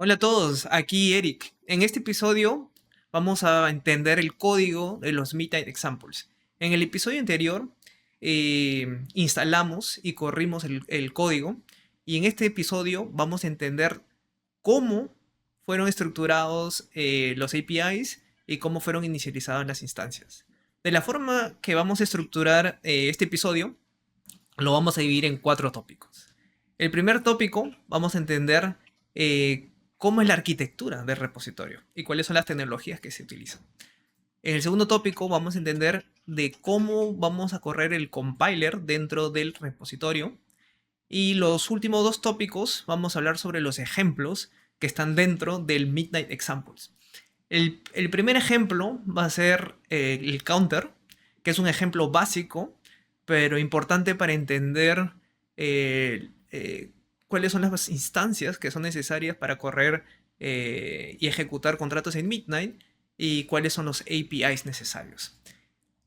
Hola a todos, aquí Eric. En este episodio vamos a entender el código de los Midnight Examples. En el episodio anterior instalamos y corrimos el código y en este episodio vamos a entender cómo fueron estructurados los APIs y cómo fueron inicializadas las instancias. De la forma que vamos a estructurar este episodio, lo vamos a dividir en cuatro tópicos. El primer tópico vamos a entender cómo es la arquitectura del repositorio y cuáles son las tecnologías que se utilizan. En el segundo tópico vamos a entender de cómo vamos a correr el compiler dentro del repositorio. Y los últimos dos tópicos vamos a hablar sobre los ejemplos que están dentro del Midnight Examples. El primer ejemplo va a ser el counter, que es un ejemplo básico, pero importante para entender eh, eh, cuáles son las instancias que son necesarias para correr y ejecutar contratos en Midnight y cuáles son los APIs necesarios.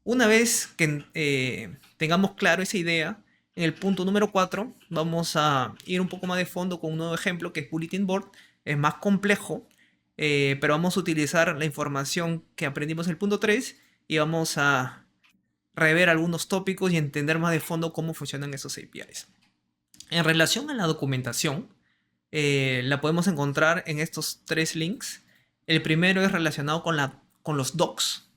Una vez que tengamos claro esa idea, en el punto número 4 vamos a ir un poco más de fondo con un nuevo ejemplo que es Bulletin Board. Es más complejo, pero vamos a utilizar la información que aprendimos en el punto 3 y vamos a rever algunos tópicos y entender más de fondo cómo funcionan esos APIs. En relación a la documentación, la podemos encontrar en estos tres links. El primero es relacionado con los docs.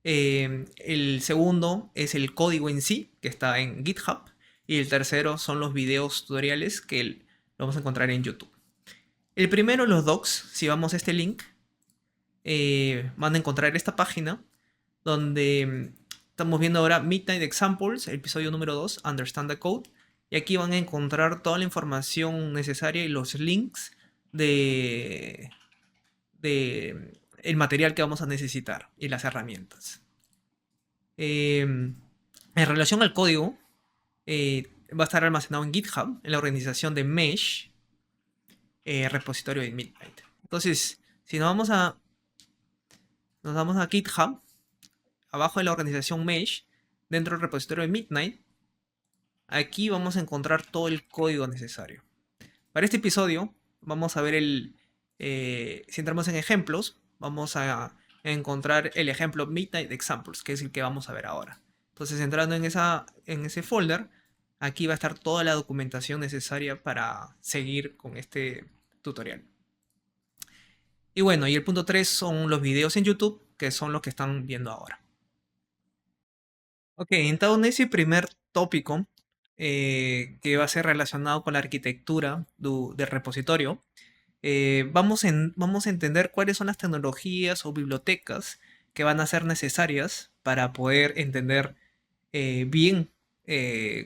El segundo es el código en sí, que está en GitHub. Y el tercero son los videos tutoriales que lo vamos a encontrar en YouTube. El primero, los docs, si vamos a este link, van a encontrar esta página donde estamos viendo ahora Midnight Examples, el episodio número 2, Understand the Code. Y aquí van a encontrar toda la información necesaria y los links de el material que vamos a necesitar y las herramientas. En relación al código, va a estar almacenado en GitHub, en la organización de Mesh, repositorio de Midnight. Entonces, si nos vamos a GitHub, abajo de la organización Mesh, dentro del repositorio de Midnight, aquí vamos a encontrar todo el código necesario. Para este episodio, vamos a ver si entramos en ejemplos, vamos a encontrar el ejemplo Midnight Examples, que es el que vamos a ver ahora. Entonces, entrando en ese folder, aquí va a estar toda la documentación necesaria para seguir con este tutorial. Y bueno, y el punto 3 son los videos en YouTube, que son los que están viendo ahora. Ok, entrando en ese primer tópico, que va a ser relacionado con la arquitectura del repositorio, vamos a entender cuáles son las tecnologías o bibliotecas que van a ser necesarias para poder entender bien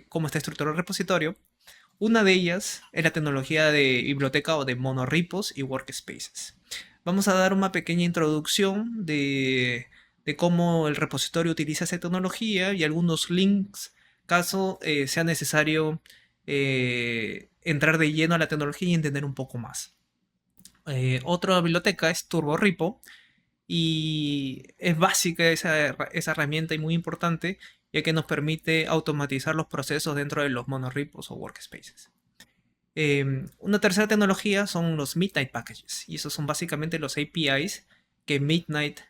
cómo está estructurado el repositorio. Una de ellas es la tecnología de biblioteca o de monorepos y workspaces. Vamos a dar una pequeña introducción de cómo el repositorio utiliza esa tecnología y algunos links caso sea necesario entrar de lleno a la tecnología y entender un poco más. Otra biblioteca es TurboRepo y es básica esa herramienta y muy importante ya que nos permite automatizar los procesos dentro de los monorepos o workspaces. Una tercera tecnología son los Midnight Packages y esos son básicamente los APIs que Midnight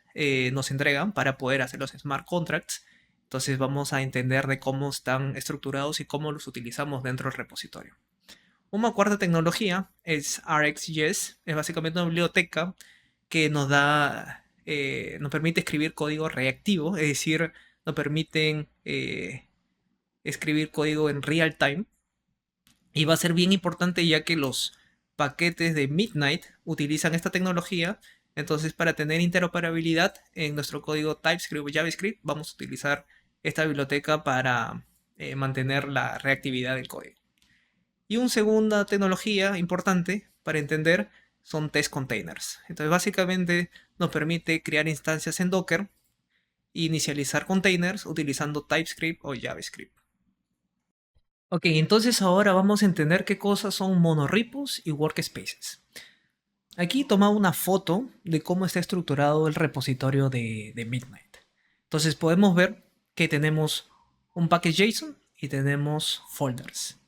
nos entregan para poder hacer los smart contracts. Entonces vamos a entender de cómo están estructurados y cómo los utilizamos dentro del repositorio. Una cuarta tecnología es RxJS, es básicamente una biblioteca que nos permite escribir código reactivo, es decir, nos permiten escribir código en real time. Y va a ser bien importante ya que los paquetes de Midnight utilizan esta tecnología. Entonces, para tener interoperabilidad en nuestro código TypeScript o JavaScript, vamos a utilizar esta biblioteca para mantener la reactividad del código. Y una segunda tecnología importante para entender son test containers. Entonces, básicamente nos permite crear instancias en Docker e inicializar containers utilizando TypeScript o JavaScript. Ok, entonces ahora vamos a entender qué cosas son monorepos y workspaces. Aquí he tomado una foto de cómo está estructurado el repositorio de Midnight. Entonces podemos ver que tenemos un package JSON y tenemos folders.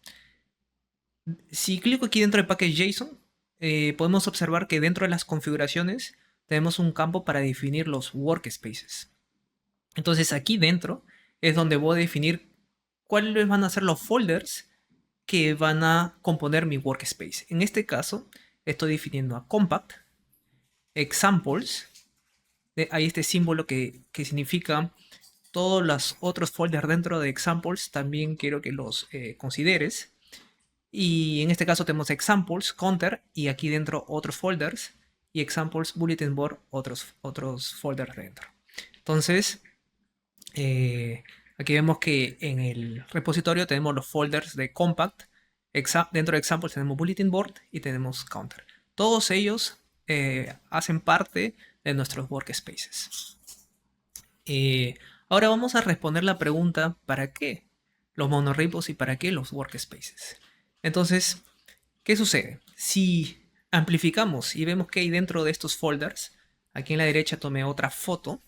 Si clico aquí dentro de package JSON, podemos observar que dentro de las configuraciones tenemos un campo para definir los workspaces. Entonces aquí dentro es donde voy a definir cuáles van a ser los folders que van a componer mi workspace. En este caso estoy definiendo a compact, examples, hay este símbolo que significa todos los otros folders dentro de examples, también quiero que los consideres. Y en este caso tenemos examples, counter, y aquí dentro otros folders, y examples, bulletin board, otros folders dentro. Entonces, aquí vemos que en el repositorio tenemos los folders de compact, dentro de examples tenemos bulletin board y tenemos counter. Todos ellos hacen parte de nuestros workspaces. Ahora vamos a responder la pregunta, ¿para qué los monorepos y para qué los workspaces? Entonces, ¿qué sucede? Si amplificamos y vemos que hay dentro de estos folders, aquí en la derecha tomé otra foto,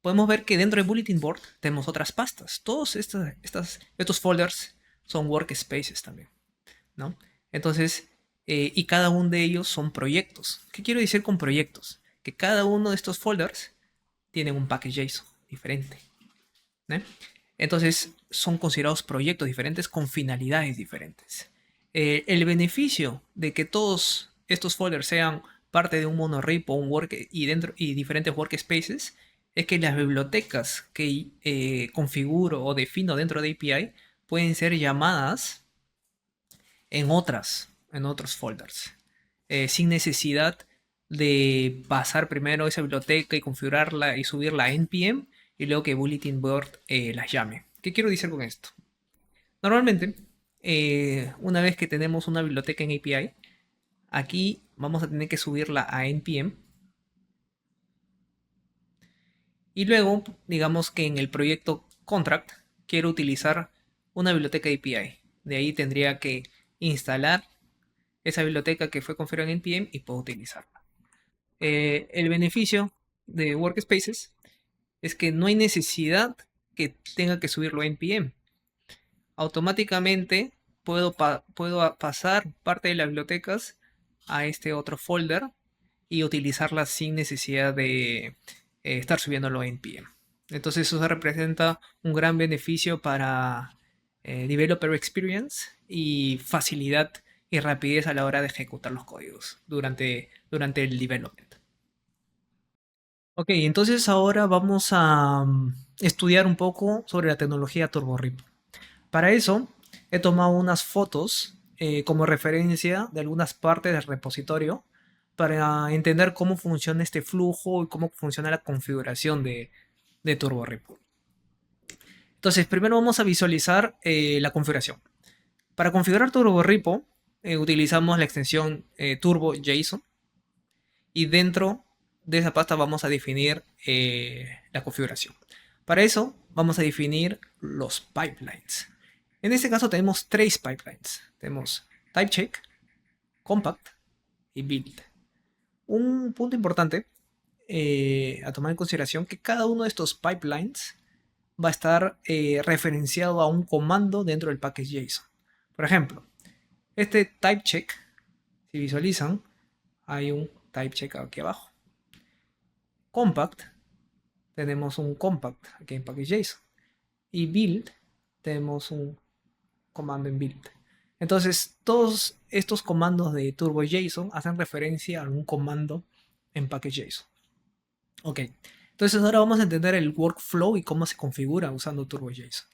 podemos ver que dentro de Bulletin Board tenemos otras pastas. Todos estos folders son workspaces también, ¿no? Entonces, y cada uno de ellos son proyectos. ¿Qué quiero decir con proyectos? Que cada uno de estos folders tiene un package JSON diferente, ¿no? Entonces, son considerados proyectos diferentes con finalidades diferentes. El beneficio de que todos estos folders sean parte de un monorepo y diferentes workspaces es que las bibliotecas que configuro o defino dentro de API pueden ser llamadas en otros folders, sin necesidad de pasar primero esa biblioteca y configurarla y subirla a npm y luego que Bulletin Board las llame. ¿Qué quiero decir con esto? Normalmente, una vez que tenemos una biblioteca en API, aquí vamos a tener que subirla a npm. Y luego, digamos que en el proyecto contract quiero utilizar una biblioteca de API. De ahí tendría que instalar esa biblioteca que fue configurada en npm y puedo utilizarla. El beneficio de Workspaces es que no hay necesidad que tenga que subirlo a npm. Automáticamente puedo pasar parte de las bibliotecas a este otro folder y utilizarlas sin necesidad de estar subiéndolo a npm. Entonces eso representa un gran beneficio para Developer Experience y facilidad y rapidez a la hora de ejecutar los códigos durante el development. Ok, entonces ahora vamos a estudiar un poco sobre la tecnología TurboRepo. Para eso he tomado unas fotos como referencia de algunas partes del repositorio para entender cómo funciona este flujo y cómo funciona la configuración de TurboRepo. Entonces, primero vamos a visualizar la configuración. Para configurar TurboRepo utilizamos la extensión turbo.json y dentro de esa pasta vamos a definir la configuración. Para eso vamos a definir los pipelines. En este caso tenemos tres pipelines. Tenemos typecheck, compact y build. Un punto importante a tomar en consideración que cada uno de estos pipelines va a estar referenciado a un comando dentro del package JSON. Por ejemplo, este typecheck, si visualizan, hay un typecheck aquí abajo. Compact, tenemos un compact aquí en package JSON. Y build, tenemos un comando en build. Entonces, todos estos comandos de turbo.json hacen referencia a algún comando en package.json. Ok, entonces ahora vamos a entender el workflow y cómo se configura usando turbo.json.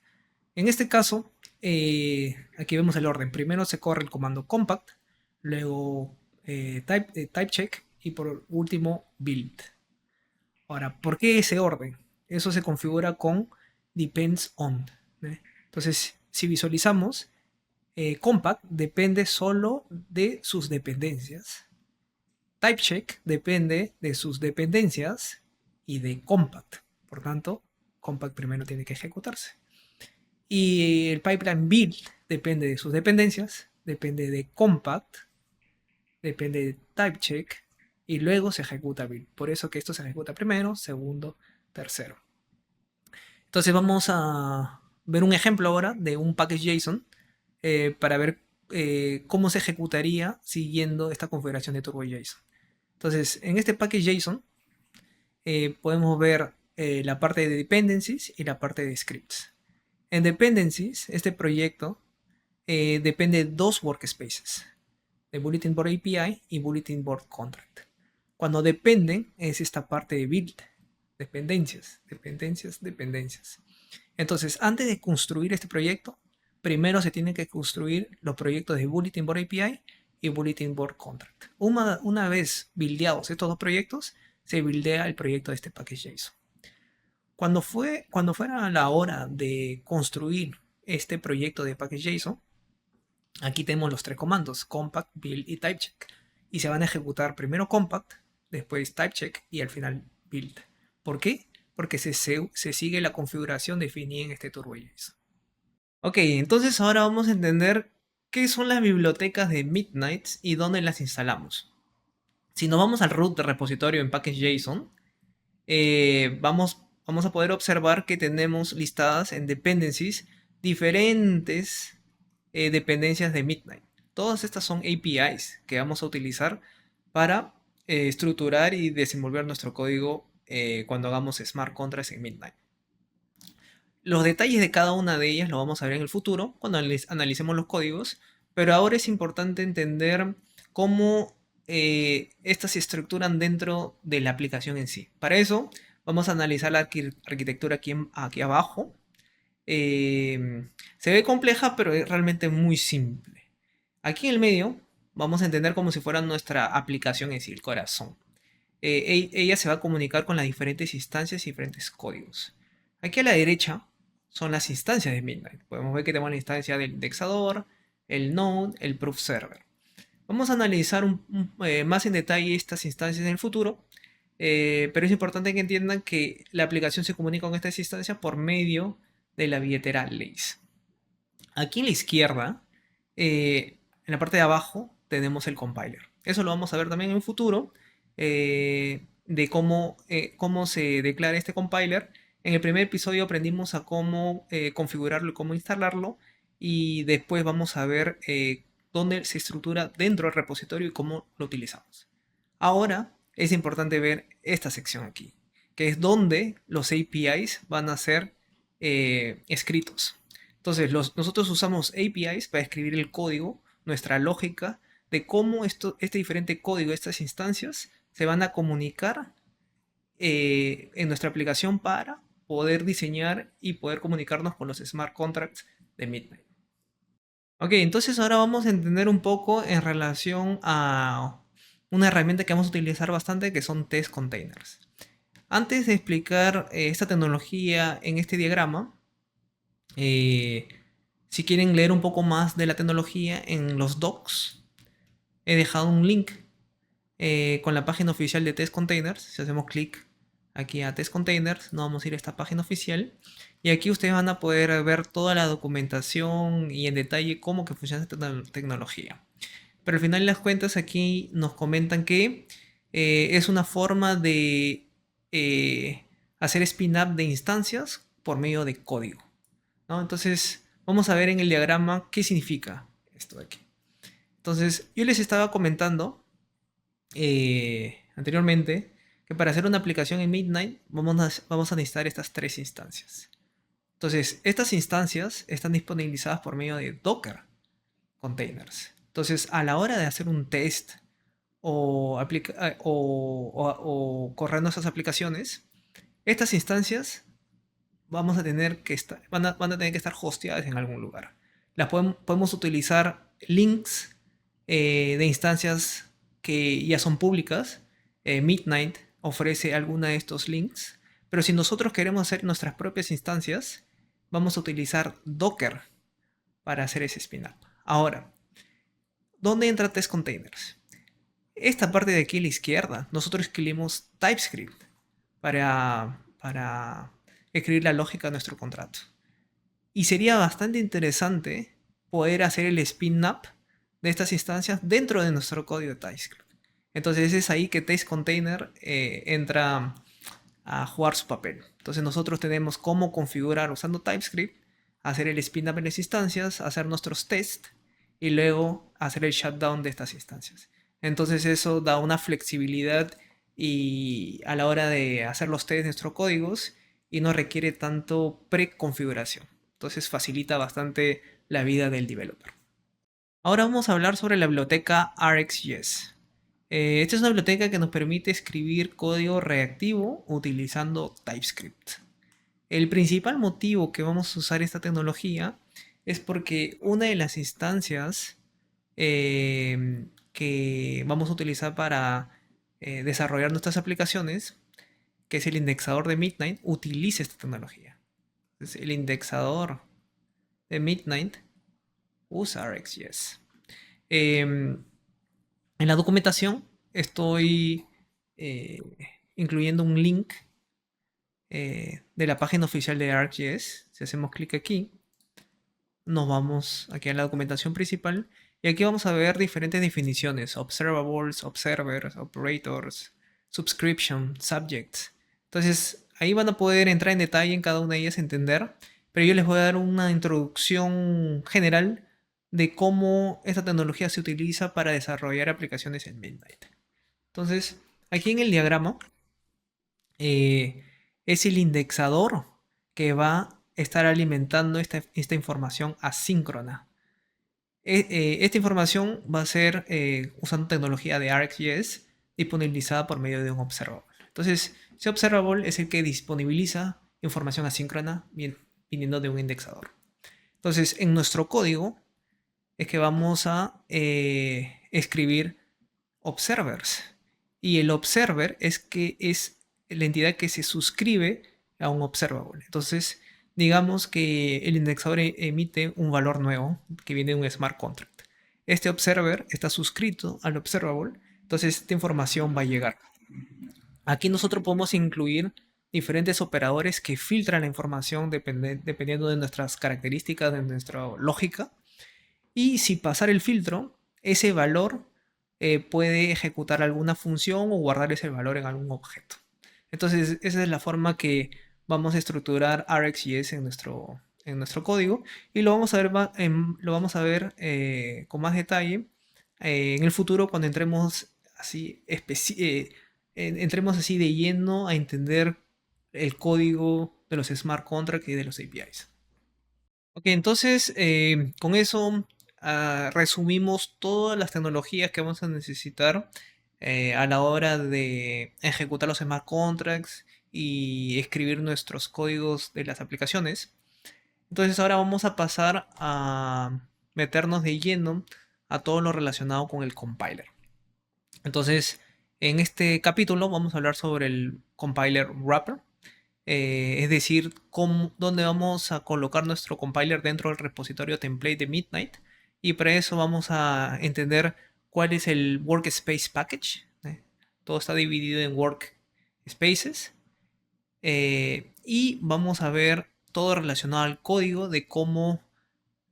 En este caso, aquí vemos el orden. Primero se corre el comando compact, luego typecheck y por último build. Ahora, ¿por qué ese orden? Eso se configura con depends on. Entonces, si visualizamos, compact depende solo de sus dependencias. Typecheck depende de sus dependencias y de compact. Por tanto, compact primero tiene que ejecutarse. Y el pipeline build depende de sus dependencias, depende de compact, depende de typecheck y luego se ejecuta build. Por eso que esto se ejecuta primero, segundo, tercero. Entonces vamos a ver un ejemplo ahora de un package JSON para ver cómo se ejecutaría siguiendo esta configuración de TurboJSON. Entonces, en este package.json podemos ver la parte de dependencies y la parte de scripts. En dependencies, este proyecto depende de dos workspaces, de Bulletin Board API y Bulletin Board Contract. Cuando dependen es esta parte de build, dependencias. Entonces, antes de construir este proyecto, primero se tienen que construir los proyectos de Bulletin Board API y Bulletin Board Contract. Una vez buildeados estos dos proyectos, se buildea el proyecto de este package.json. Cuando fuera la hora de construir este proyecto de package.json, aquí tenemos los tres comandos, compact, build y typecheck. Y se van a ejecutar primero compact, después typecheck y al final build. ¿Por qué? Porque se sigue la configuración definida en este TurboJSON. Ok, entonces ahora vamos a entender qué son las bibliotecas de Midnight y dónde las instalamos. Si nos vamos al root de repositorio en package.json, vamos a poder observar que tenemos listadas en dependencies diferentes dependencias de Midnight. Todas estas son APIs que vamos a utilizar para estructurar y desenvolver nuestro código cuando hagamos smart contracts en Midnight. Los detalles de cada una de ellas lo vamos a ver en el futuro cuando analicemos los códigos, pero ahora es importante entender cómo estas se estructuran dentro de la aplicación en sí. Para eso vamos a analizar la arquitectura aquí abajo. Se ve compleja, pero es realmente muy simple. Aquí en el medio vamos a entender como si fuera nuestra aplicación en sí, el corazón. Ella se va a comunicar con las diferentes instancias y diferentes códigos. Aquí a la derecha son las instancias de Midnight. Podemos ver que tenemos la instancia del indexador, el node, el proof server. Vamos a analizar más en detalle estas instancias en el futuro, pero es importante que entiendan que la aplicación se comunica con estas instancias por medio de la billetera Lace. Aquí en la izquierda, en la parte de abajo, tenemos el compiler. Eso lo vamos a ver también en un futuro, de cómo se declara este compiler. En el primer episodio aprendimos a cómo configurarlo y cómo instalarlo, y después vamos a ver dónde se estructura dentro del repositorio y cómo lo utilizamos. Ahora es importante ver esta sección aquí, que es donde los APIs van a ser escritos. Entonces, nosotros usamos APIs para escribir el código, nuestra lógica de cómo este diferente código, estas instancias, se van a comunicar en nuestra aplicación para poder diseñar y poder comunicarnos con los smart contracts de Midnight. Ok, entonces ahora vamos a entender un poco en relación a una herramienta que vamos a utilizar bastante, que son test containers. Antes de explicar esta tecnología en este diagrama, si quieren leer un poco más de la tecnología en los docs, he dejado un link con la página oficial de Test Containers. Si hacemos clic aquí a Test Containers, nos vamos a ir a esta página oficial. Y aquí ustedes van a poder ver toda la documentación y en detalle cómo que funciona esta tecnología. Pero al final de las cuentas aquí nos comentan que es una forma de hacer spin-up de instancias por medio de código, ¿no? Entonces vamos a ver en el diagrama qué significa esto de aquí. Entonces yo les estaba comentando anteriormente que para hacer una aplicación en Midnight vamos a necesitar estas tres instancias. Entonces estas instancias están disponibilizadas por medio de Docker Containers. Entonces a la hora de hacer un test o correr nuestras aplicaciones, estas instancias van a tener que estar hosteadas en algún lugar. Podemos utilizar links de instancias que ya son públicas. Midnight ofrece alguna de estos links, pero si nosotros queremos hacer nuestras propias instancias, vamos a utilizar Docker para hacer ese spin-up. Ahora, ¿dónde entra Test Containers? Esta parte de aquí a la izquierda, nosotros escribimos TypeScript para escribir la lógica de nuestro contrato. Y sería bastante interesante poder hacer el spin-up de estas instancias dentro de nuestro código de TypeScript. Entonces es ahí que Test Container entra a jugar su papel. Entonces nosotros tenemos cómo configurar usando TypeScript, hacer el spin-up en las instancias, hacer nuestros tests y luego hacer el shutdown de estas instancias. Entonces eso da una flexibilidad y a la hora de hacer los test de nuestros códigos y no requiere tanto preconfiguración. Entonces facilita bastante la vida del developer. Ahora vamos a hablar sobre la biblioteca RxJS. Esta es una biblioteca que nos permite escribir código reactivo utilizando TypeScript. El principal motivo que vamos a usar esta tecnología es porque una de las instancias que vamos a utilizar para desarrollar nuestras aplicaciones, que es el indexador de Midnight, utiliza esta tecnología. Entonces, el indexador de Midnight usa RxJS. En la documentación estoy incluyendo un link de la página oficial de ArcGIS. Si hacemos clic aquí, nos vamos aquí a la documentación principal y aquí vamos a ver diferentes definiciones: observables, observers, operators, subscription, subjects. Entonces ahí van a poder entrar en detalle en cada una de ellas, entender, pero yo les voy a dar una introducción general de cómo esta tecnología se utiliza para desarrollar aplicaciones en Midnight. Entonces aquí en el diagrama es el indexador que va a estar alimentando esta información asíncrona. Esta información va a ser usando tecnología de ArcGIS disponibilizada por medio de un observable. Entonces, ese observable es el que disponibiliza información asíncrona viniendo de un indexador. Entonces, en nuestro código es que vamos a escribir observers. Y el observer es la entidad que se suscribe a un observable. Entonces, digamos que el indexador emite un valor nuevo que viene de un smart contract. Este observer está suscrito al observable, entonces esta información va a llegar. Aquí nosotros podemos incluir diferentes operadores que filtran la información dependiendo de nuestras características, de nuestra lógica. Y si pasar el filtro, ese valor puede ejecutar alguna función o guardar ese valor en algún objeto. Entonces, esa es la forma que vamos a estructurar RxJS en nuestro código y lo vamos a ver con más detalle en el futuro cuando entremos así de lleno a entender el código de los smart contracts y de los APIs. Ok, entonces con eso resumimos todas las tecnologías que vamos a necesitar a la hora de ejecutar los smart contracts y escribir nuestros códigos de las aplicaciones. Entonces ahora vamos a pasar a meternos de lleno a todo lo relacionado con el compiler. Entonces, en este capítulo vamos a hablar sobre el compiler wrapper, es decir, dónde vamos a colocar nuestro compiler dentro del repositorio template de Midnight. Y para eso vamos a entender cuál es el workspace package. Todo está dividido en workspaces. Y vamos a ver todo relacionado al código de cómo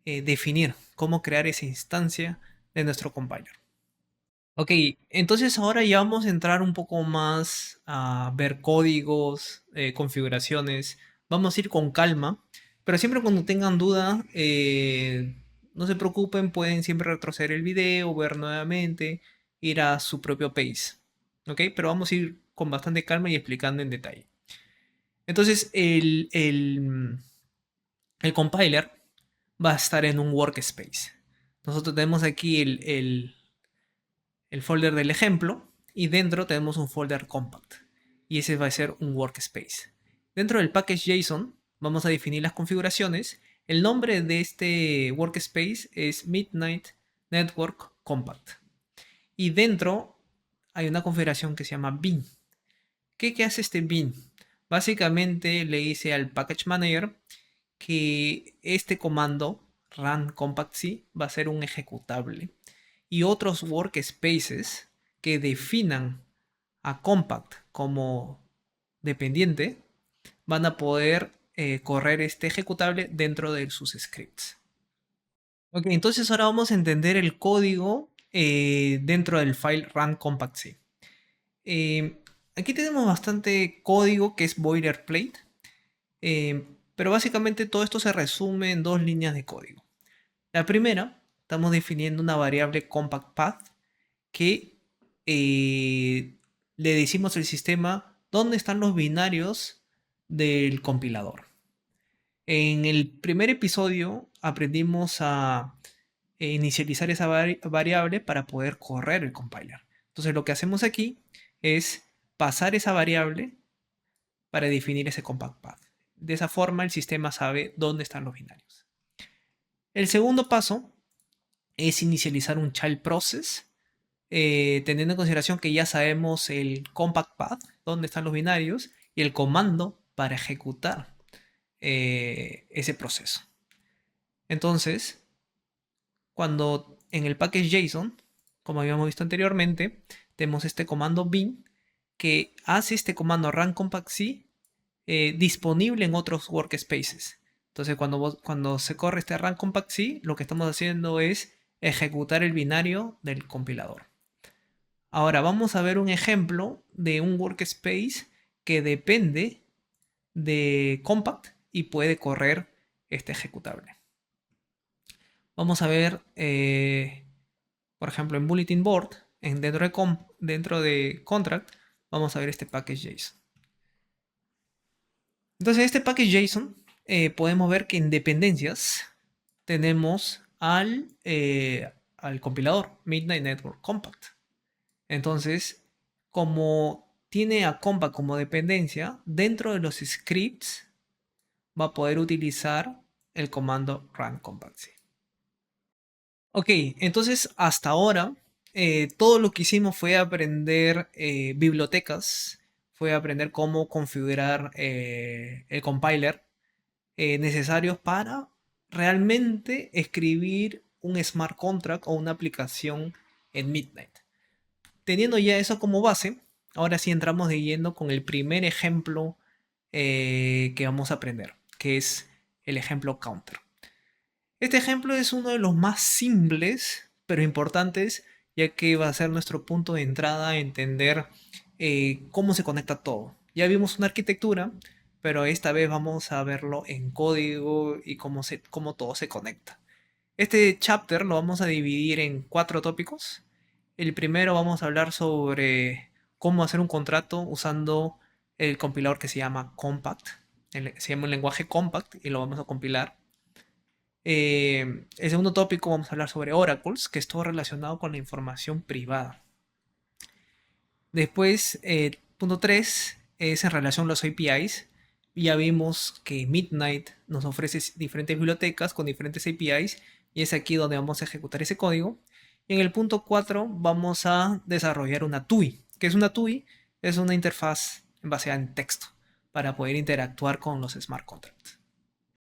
definir, cómo crear esa instancia de nuestro compiler. Ok, entonces ahora ya vamos a entrar un poco más a ver códigos, configuraciones. Vamos a ir con calma, pero siempre cuando tengan duda, no se preocupen, pueden siempre retroceder el video, ver nuevamente, ir a su propio pace. Ok, pero vamos a ir con bastante calma y explicando en detalle. Entonces, el compiler va a estar en un workspace. Nosotros tenemos aquí el folder del ejemplo y dentro tenemos un folder compact y ese va a ser un workspace. Dentro del package JSON vamos a definir las configuraciones. El nombre de este workspace es Midnight Network Compact y dentro hay una configuración que se llama bin. ¿Qué hace este bin? Básicamente le dice al package manager que este comando run compactc va a ser un ejecutable y otros workspaces que definan a compact como dependiente van a poder correr este ejecutable dentro de sus scripts. Ok, entonces ahora vamos a entender el código dentro del file run compactc. Aquí tenemos bastante código que es boilerplate, pero básicamente todo esto se resume en dos líneas de código. La primera estamos definiendo una variable compact path que le decimos al sistema dónde están los binarios del compilador. En el primer episodio aprendimos a inicializar esa variable para poder correr el compiler. Entonces lo que hacemos aquí es pasar esa variable para definir ese compact path. De esa forma el sistema sabe dónde están los binarios. El segundo paso es inicializar un child process, teniendo en consideración que ya sabemos el compact path, dónde están los binarios, y el comando para ejecutar ese proceso. Entonces, cuando en el package JSON, como habíamos visto anteriormente, tenemos este comando bin que hace este comando run compactc disponible en otros workspaces. Entonces, cuando se corre este run compactc, lo que estamos haciendo es ejecutar el binario del compilador. Ahora vamos a ver un ejemplo de un workspace que depende de compact y puede correr este ejecutable. Vamos a ver, por ejemplo, en Bulletin Board, dentro de Contract, vamos a ver este package JSON. Entonces, este package JSON podemos ver que en dependencias tenemos al compilador Midnight Network Compact. Entonces, como tiene a Compact como dependencia, dentro de los scripts va a poder utilizar el comando run compactc. Ok, entonces hasta ahora todo lo que hicimos fue aprender bibliotecas, fue aprender cómo configurar el compiler necesarios para realmente escribir un smart contract o una aplicación en Midnight. Teniendo ya eso como base, ahora sí entramos de lleno con el primer ejemplo que vamos a aprender, que es el ejemplo counter. Este ejemplo es uno de los más simples, pero importantes, ya que va a ser nuestro punto de entrada a entender cómo se conecta todo. Ya vimos una arquitectura, pero esta vez vamos a verlo en código y cómo todo se conecta. Este chapter lo vamos a dividir en 4 tópicos. El primero vamos a hablar sobre cómo hacer un contrato usando el compilador que se llama Compact. Se llama un lenguaje Compact y lo vamos a compilar. El segundo tópico vamos a hablar sobre oracles, que es todo relacionado con la información privada. Después, punto 3 es en relación a los APIs. Ya vimos que Midnight nos ofrece diferentes bibliotecas con diferentes APIs y es aquí donde vamos a ejecutar ese código. Y en el punto 4 vamos a desarrollar una TUI. ¿Qué es una TUI? Es una interfaz basada en texto para poder interactuar con los smart contracts.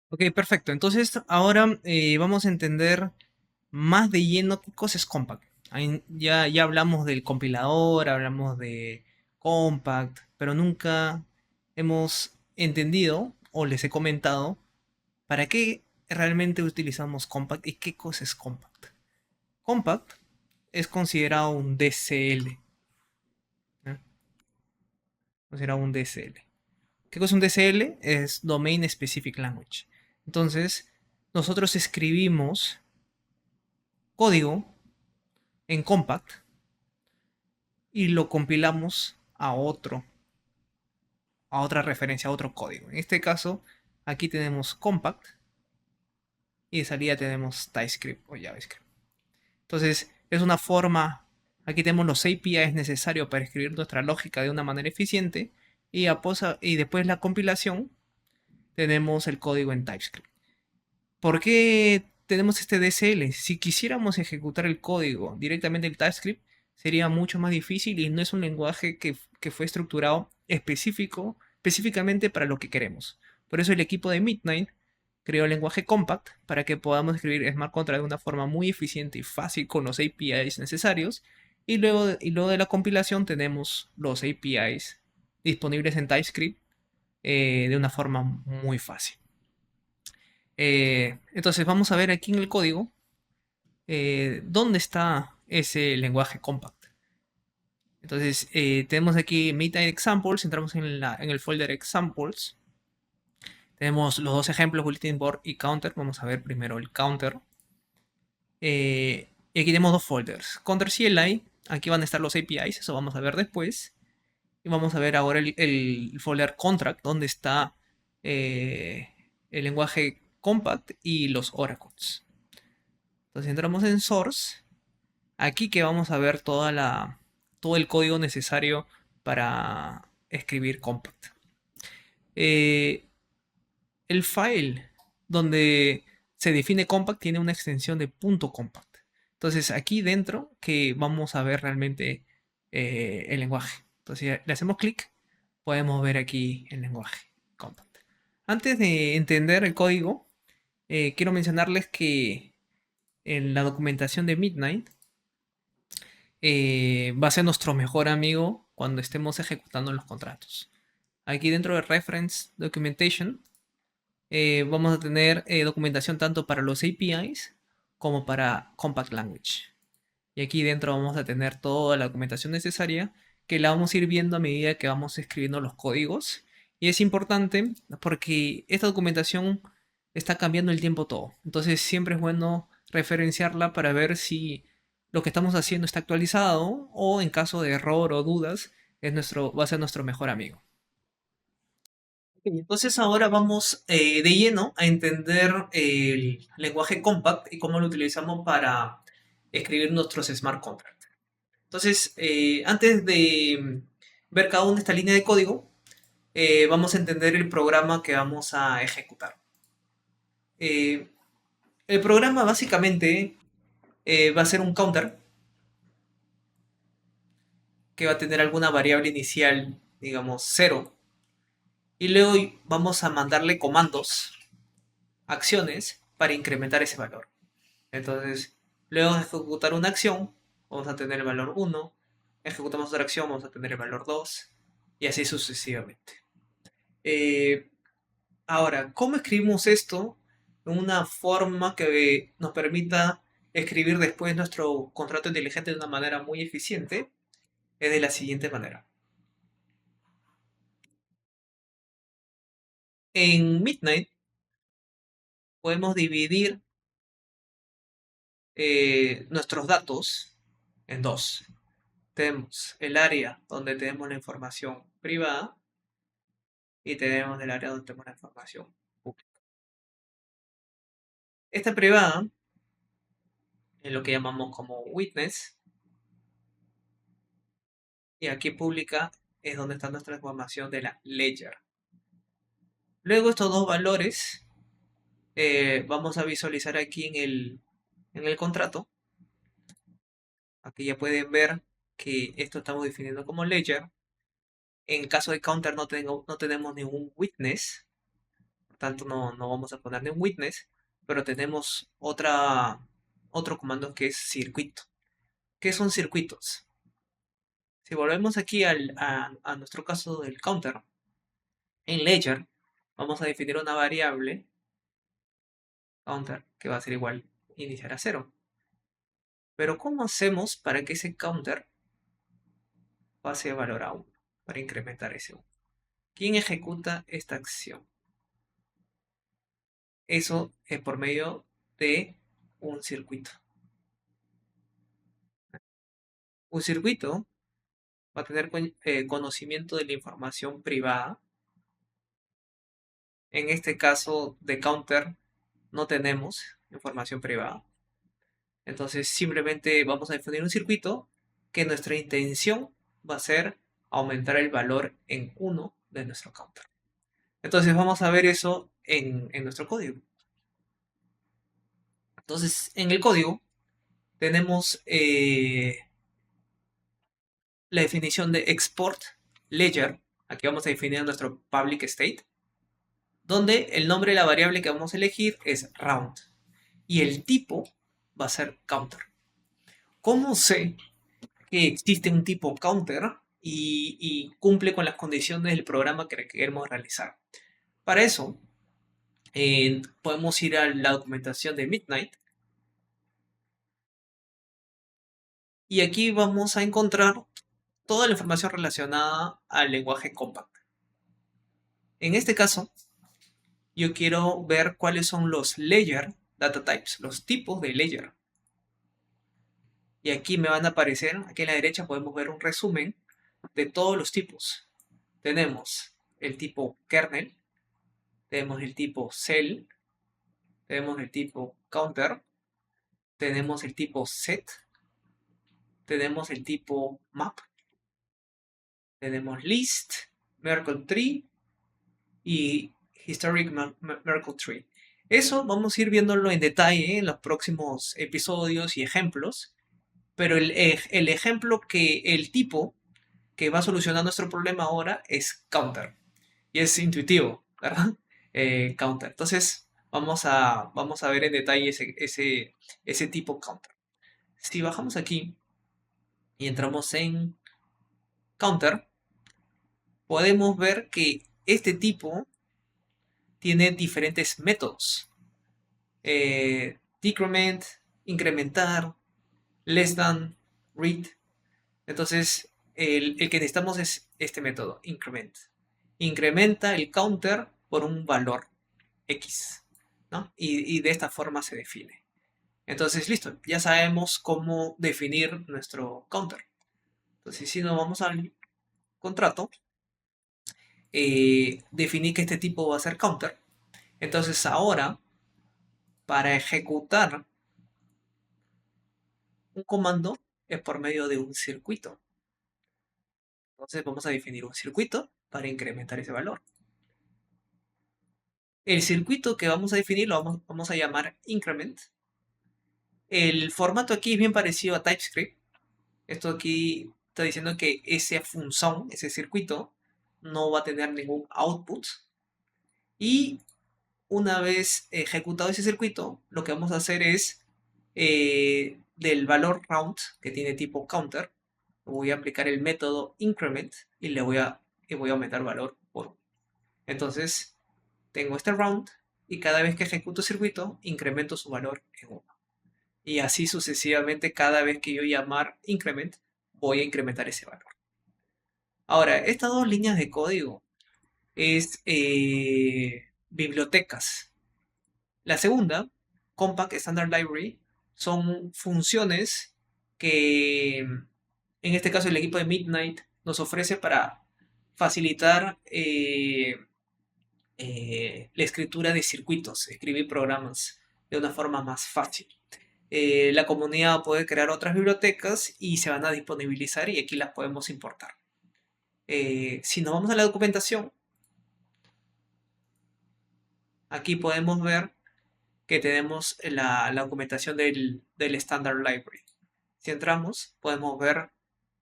Ok, perfecto. Entonces ahora vamos a entender más de lleno qué cosa es Compact. Ya hablamos del compilador, hablamos de Compact, pero nunca hemos entendido o les he comentado para qué realmente utilizamos Compact y qué cosa es Compact. Compact es considerado un DCL. ¿Eh? Considerado un DCL. ¿Qué cosa es un DCL? Es Domain Specific Language. Entonces, nosotros escribimos código en Compact y lo compilamos a otra referencia, a otro código. En este caso, aquí tenemos Compact y de salida tenemos TypeScript o JavaScript. Entonces, es una forma, aquí tenemos los APIs necesarios para escribir nuestra lógica de una manera eficiente y después la compilación tenemos el código en TypeScript. ¿Por qué tenemos este DSL? Si quisiéramos ejecutar el código directamente en TypeScript, sería mucho más difícil y no es un lenguaje que fue estructurado específicamente para lo que queremos. Por eso el equipo de Midnight creó el lenguaje Compact para que podamos escribir smart contract de una forma muy eficiente y fácil con los APIs necesarios. Y luego de la compilación tenemos los APIs disponibles en TypeScript de una forma muy fácil. Entonces vamos a ver aquí en el código dónde está ese lenguaje Compact. Entonces tenemos aquí Midnight Examples, entramos en el folder Examples. Tenemos los dos ejemplos, Bulletin Board y Counter. Vamos a ver primero el Counter. Y aquí tenemos dos folders. Counter CLI, aquí van a estar los APIs, eso vamos a ver después. Y vamos a ver ahora el folder contract, donde está eh, el lenguaje compact y los oracles. Entonces entramos en source. Aquí que vamos a ver todo el código necesario para escribir compact. Eh, el file donde se define compact tiene una extensión de .compact. Entonces aquí dentro que vamos a ver realmente el lenguaje. Entonces si le hacemos clic, podemos ver aquí el lenguaje compact. Antes de entender el código, quiero mencionarles que en la documentación de Midnight va a ser nuestro mejor amigo cuando estemos ejecutando los contratos. Aquí dentro de Reference Documentation vamos a tener documentación tanto para los APIs como para Compact Language. Y aquí dentro vamos a tener toda la documentación necesaria que la vamos a ir viendo a medida que vamos escribiendo los códigos. Y es importante porque esta documentación está cambiando el tiempo todo. Entonces siempre es bueno referenciarla para ver si lo que estamos haciendo está actualizado o en caso de error o dudas va a ser nuestro mejor amigo. Entonces ahora vamos de lleno a entender el lenguaje compact y cómo lo utilizamos para escribir nuestros smart contracts. Entonces, antes de ver cada una de esta línea de código, vamos a entender el programa que vamos a ejecutar. Eh, el programa básicamente va a ser un counter que va a tener alguna variable inicial, digamos 0, y luego vamos a mandarle comandos, acciones, para incrementar ese valor. Entonces, luego de ejecutar una acción, vamos a tener el valor 1, ejecutamos otra acción, vamos a tener el valor 2, y así sucesivamente. Eh, Ahora, ¿cómo escribimos esto en una forma que nos permita escribir después nuestro contrato inteligente de una manera muy eficiente? Es de la siguiente manera. En Midnight podemos dividir nuestros datos en dos. Tenemos el área donde tenemos la información privada y tenemos el área donde tenemos la información pública. Esta privada es lo que llamamos como witness y aquí pública es donde está nuestra información de la ledger. Luego estos dos valores vamos a visualizar aquí en el contrato. Aquí ya pueden ver que esto estamos definiendo como ledger. En caso de counter no tenemos ningún witness, por tanto no vamos a poner ningún witness, pero tenemos otro comando que es circuito. ¿Qué son circuitos? Si volvemos aquí a nuestro caso del counter, en ledger vamos a definir una variable counter que va a ser igual iniciar a 0. Pero ¿cómo hacemos para que ese counter pase a valor a 1? Para incrementar ese 1. ¿Quién ejecuta esta acción? Eso es por medio de un circuito. Un circuito va a tener conocimiento de la información privada. En este caso de counter no tenemos información privada. Entonces simplemente vamos a definir un circuito que nuestra intención va a ser aumentar el valor en 1 de nuestro counter. Entonces vamos a ver eso en nuestro código. Entonces en el código tenemos la definición de export ledger. Aquí vamos a definir nuestro public state, donde el nombre de la variable que vamos a elegir es round y el tipo va a ser counter. ¿Cómo sé que existe un tipo counter y cumple con las condiciones del programa que queremos realizar? Para eso, podemos ir a la documentación de Midnight y aquí vamos a encontrar toda la información relacionada al lenguaje compact. En este caso, yo quiero ver cuáles son los layer data types, los tipos de layer. Y aquí me van a aparecer, aquí a la derecha podemos ver un resumen de todos los tipos. Tenemos el tipo kernel, tenemos el tipo cell, tenemos el tipo counter, tenemos el tipo set, tenemos el tipo map, tenemos list, Merkle tree y historic Merkle tree. Eso vamos a ir viéndolo en detalle en los próximos episodios y ejemplos, pero el ejemplo que el tipo que va a solucionar nuestro problema ahora es counter. Y es intuitivo, ¿verdad? Counter. Entonces, vamos a ver en detalle ese tipo counter. Si bajamos aquí y entramos en counter, podemos ver que este tipo tiene diferentes métodos. Decrement, incrementar, less than, read. Entonces, el que necesitamos es este método, increment. Incrementa el counter por un valor X, ¿no? Y de esta forma se define. Entonces, listo, ya sabemos cómo definir nuestro counter. Entonces, si nos vamos al contrato, definí que este tipo va a ser counter. Entonces, ahora, para ejecutar un comando es por medio de un circuito. Entonces, vamos a definir un circuito para incrementar ese valor. El circuito que vamos a definir lo vamos a llamar increment. El formato aquí es bien parecido a TypeScript. Esto aquí está diciendo que esa función, ese circuito, no va a tener ningún output. Y una vez ejecutado ese circuito, lo que vamos a hacer es del valor round, que tiene tipo counter, voy a aplicar el método increment y voy a aumentar el valor por 1. Entonces, tengo este round y cada vez que ejecuto el circuito, incremento su valor en 1. Y así sucesivamente, cada vez que yo llamar increment, voy a incrementar ese valor. Ahora, estas dos líneas de código es bibliotecas. La segunda, Compact Standard Library, son funciones que en este caso el equipo de Midnight nos ofrece para facilitar la escritura de circuitos, escribir programas de una forma más fácil. La comunidad puede crear otras bibliotecas y se van a disponibilizar y aquí las podemos importar. Si nos vamos a la documentación, aquí podemos ver que tenemos la documentación del Standard Library. Si entramos, podemos ver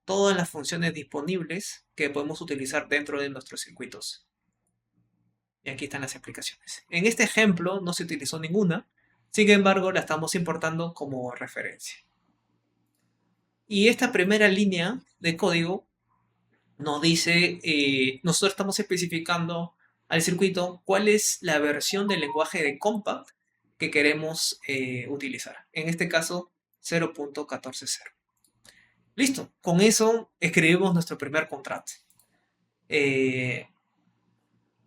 todas las funciones disponibles que podemos utilizar dentro de nuestros circuitos. Y aquí están las explicaciones. En este ejemplo no se utilizó ninguna, sin embargo la estamos importando como referencia. Y esta primera línea de código nos dice, nosotros estamos especificando al circuito cuál es la versión del lenguaje de Compact que queremos utilizar. En este caso, 0.14.0. Listo, con eso escribimos nuestro primer contrato.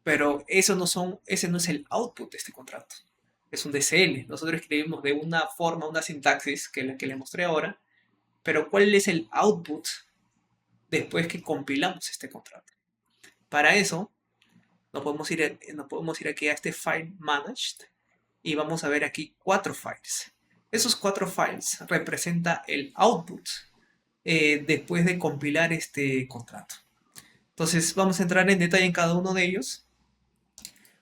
Pero ese no es el output de este contrato. Es un DCL. Nosotros escribimos de una forma, una sintaxis que la que les mostré ahora. Pero ¿cuál es el output después que compilamos este contrato? Para eso, nos podemos ir aquí a este File Managed y vamos a ver aquí 4 files. Esos 4 files representan el output después de compilar este contrato. Entonces vamos a entrar en detalle en cada uno de ellos.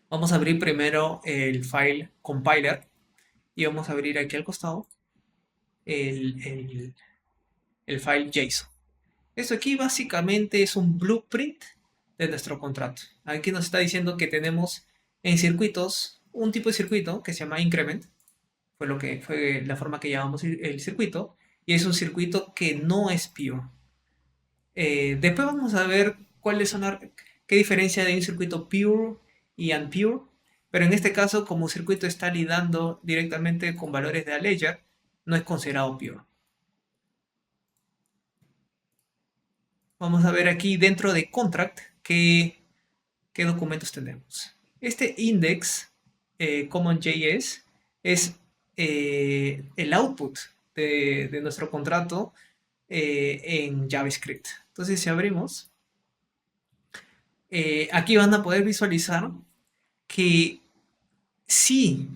Vamos a abrir primero el file compiler y vamos a abrir aquí al costado el file JSON. Esto aquí básicamente es un blueprint de nuestro contrato. Aquí nos está diciendo que tenemos en circuitos un tipo de circuito que se llama increment, fue la forma que llamamos el circuito, y es un circuito que no es pure. Después vamos a ver qué diferencia de un circuito pure y unpure, pero en este caso, como el circuito está lidando directamente con valores de a ledger, no es considerado pure. Vamos a ver aquí dentro de contract qué documentos tenemos. Este index CommonJS es el output de nuestro contrato en JavaScript. Entonces, si abrimos, aquí van a poder visualizar que si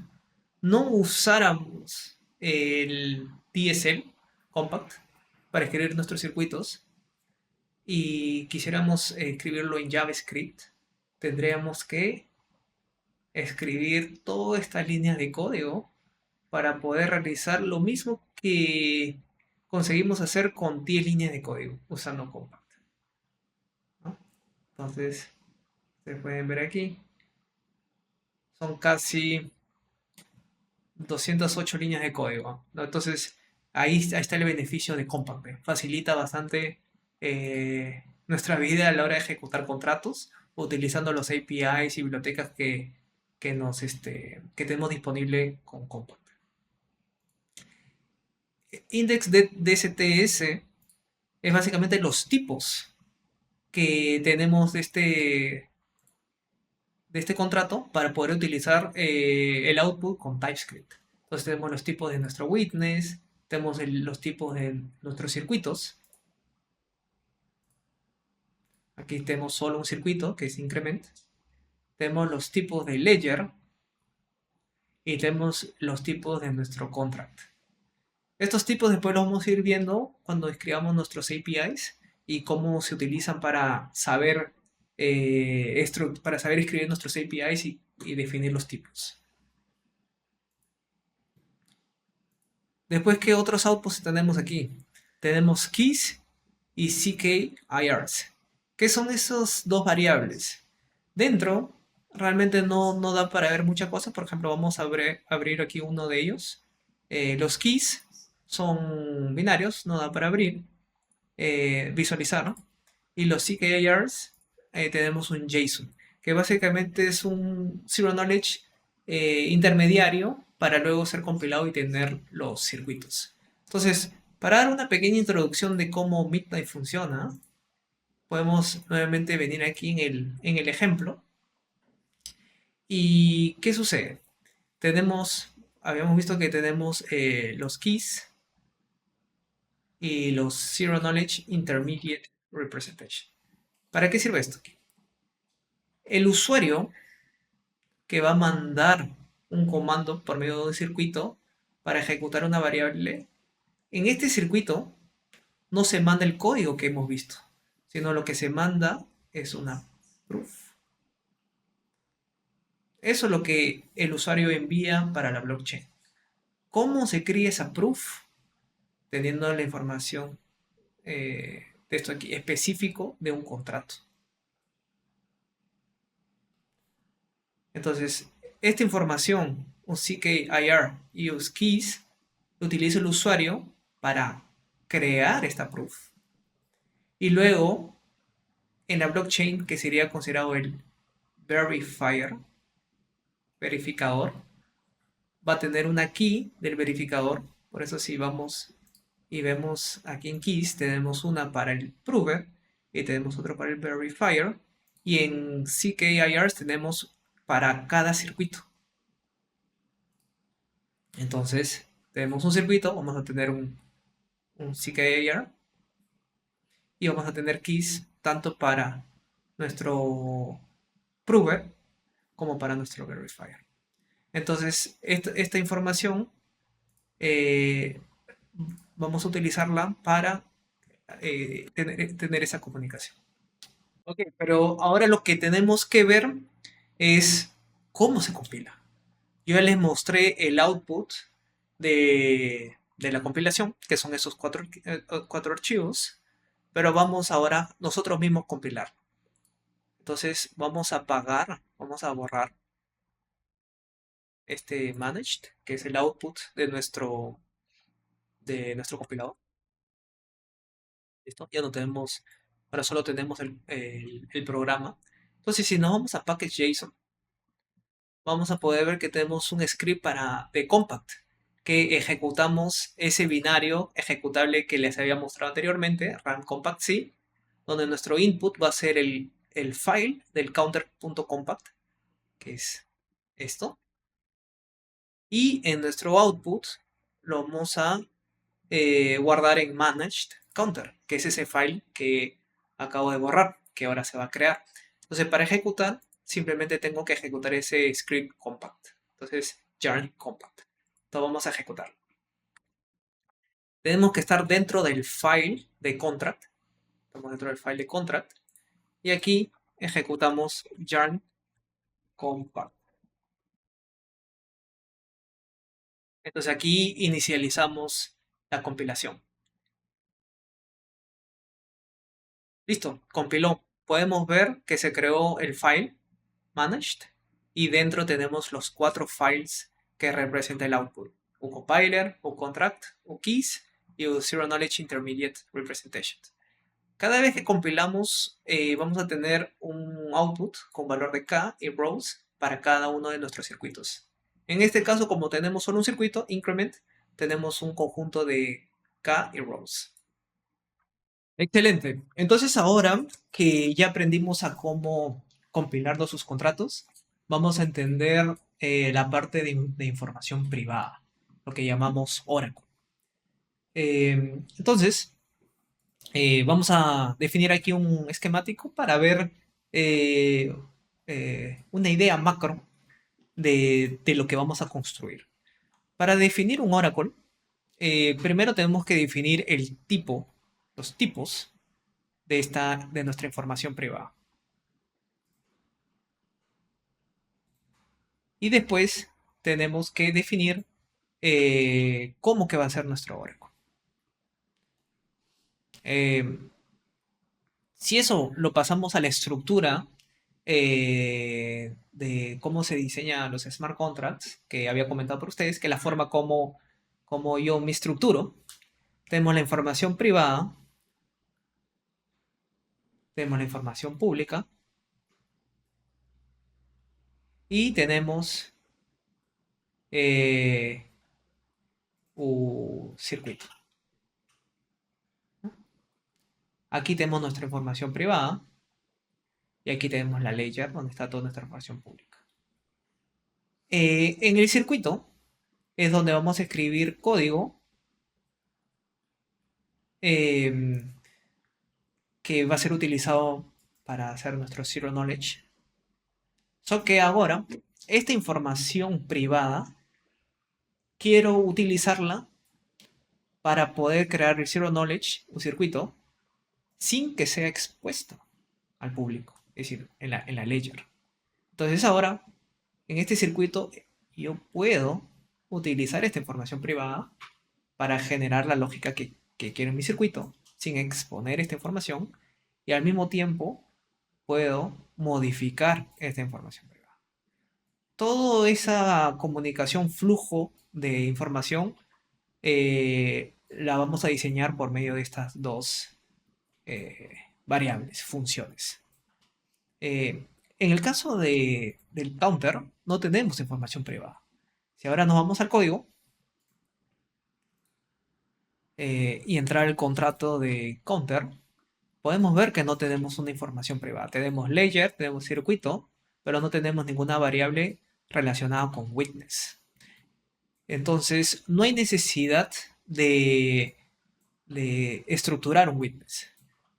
no usáramos el DSL Compact para escribir nuestros circuitos y quisiéramos escribirlo en JavaScript, tendríamos que escribir todas estas líneas de código para poder realizar lo mismo que conseguimos hacer con 10 líneas de código usando Compact, ¿no? Entonces, se pueden ver aquí, son casi 208 líneas de código, ¿no? Entonces, ahí está el beneficio de Compact, ¿eh? Facilita bastante nuestra vida a la hora de ejecutar contratos, utilizando los APIs y bibliotecas que tenemos disponible con Compact. Index de DSTS es básicamente los tipos que tenemos de este contrato para poder utilizar el output con TypeScript. Entonces tenemos los tipos de nuestro witness, tenemos los tipos de nuestros circuitos. Aquí tenemos solo un circuito que es increment. Tenemos los tipos de ledger y tenemos los tipos de nuestro contract. Estos tipos después los vamos a ir viendo cuando escribamos nuestros APIs y cómo se utilizan para saber, para saber escribir nuestros APIs y definir los tipos. Después, ¿qué otros outputs tenemos aquí? Tenemos keys y CKIRs. ¿Qué son esos dos variables? Dentro, realmente no da para ver muchas cosas. Por ejemplo, vamos a abrir aquí uno de ellos. Los keys son binarios, no da para abrir, visualizar, ¿no? Y los CKIRs tenemos un JSON, que básicamente es un Zero Knowledge intermediario para luego ser compilado y tener los circuitos. Entonces, para dar una pequeña introducción de cómo Midnight funciona, podemos nuevamente venir aquí en el ejemplo. ¿Y qué sucede? Habíamos visto que tenemos los keys y los Zero Knowledge Intermediate Representation. ¿Para qué sirve esto? El usuario que va a mandar un comando por medio de un circuito para ejecutar una variable, en este circuito no se manda el código que hemos visto, sino lo que se manda es una proof. Eso es lo que el usuario envía para la blockchain. ¿Cómo se cría esa proof? Teniendo la información de esto aquí, específico de un contrato. Entonces, esta información, un CKIR y use keys, lo utiliza el usuario para crear esta proof. Y luego, en la blockchain, que sería considerado el verifier, verificador, va a tener una key del verificador. Por eso si vamos y vemos aquí en keys, tenemos una para el prover y tenemos otro para el verifier. Y en CKIRs tenemos para cada circuito. Entonces, tenemos un circuito, vamos a tener un CKIR y vamos a tener keys tanto para nuestro prover como para nuestro verifier. Entonces, esta información vamos a utilizarla para tener esa comunicación. Ok, pero ahora lo que tenemos que ver es cómo se compila. Yo ya les mostré el output de la compilación, que son esos cuatro archivos, pero vamos ahora nosotros mismos compilar. Entonces vamos a borrar este managed, que es el output de nuestro compilador. ¿Listo? Ya no tenemos, ahora solo tenemos el programa. Entonces, si nos vamos a package.json, vamos a poder ver que tenemos un script de Compact, que ejecutamos ese binario ejecutable que les había mostrado anteriormente, run compact C, donde nuestro input va a ser el file del counter.compact, que es esto. Y en nuestro output lo vamos a guardar en managed counter, que es ese file que acabo de borrar, que ahora se va a crear. Entonces, para ejecutar, simplemente tengo que ejecutar ese script compact. Entonces, yarn compact. Entonces, vamos a ejecutar. Tenemos que estar dentro del file de contract. Estamos dentro del file de contract. Y aquí ejecutamos yarn compact. Entonces aquí inicializamos la compilación. Listo, compiló. Podemos ver que se creó el file managed y dentro tenemos los 4 files que representan el output. uCompiler, uContract, uKeys y uZero Knowledge Intermediate Representation. Cada vez que compilamos vamos a tener un output con valor de K y rows para cada uno de nuestros circuitos. En este caso, como tenemos solo un circuito, increment, tenemos un conjunto de K y rows. Excelente. Entonces ahora que ya aprendimos a cómo compilar los subcontratos, vamos a entender la parte de información privada, lo que llamamos Oracle. Entonces, vamos a definir aquí un esquemático para ver eh, una idea macro de lo que vamos a construir. Para definir un Oracle, primero tenemos que definir el tipo, los tipos de nuestra información privada. Y después tenemos que definir cómo que va a ser nuestro Oracle. Si eso lo pasamos a la estructura de cómo se diseñan los smart contracts, que había comentado por ustedes, que la forma como yo me estructuro, tenemos la información privada, tenemos la información pública y tenemos un circuito. Aquí tenemos nuestra información privada y aquí tenemos la ledger donde está toda nuestra información pública. En el circuito es donde vamos a escribir código que va a ser utilizado para hacer nuestro Zero Knowledge. Solo que ahora, esta información privada, quiero utilizarla para poder crear el Zero Knowledge, un circuito, sin que sea expuesto al público, es decir, en la ledger. Entonces ahora, en este circuito, yo puedo utilizar esta información privada para generar la lógica que quiero en mi circuito, sin exponer esta información, y al mismo tiempo puedo modificar esta información privada. Toda esa comunicación, flujo de información, la vamos a diseñar por medio de estas dos variables, funciones. En el caso del counter, no tenemos información privada. Si ahora nos vamos al código y entrar el contrato de counter, podemos ver que no tenemos una información privada. Tenemos ledger, tenemos circuito, pero no tenemos ninguna variable relacionada con witness. Entonces, no hay necesidad de estructurar un witness.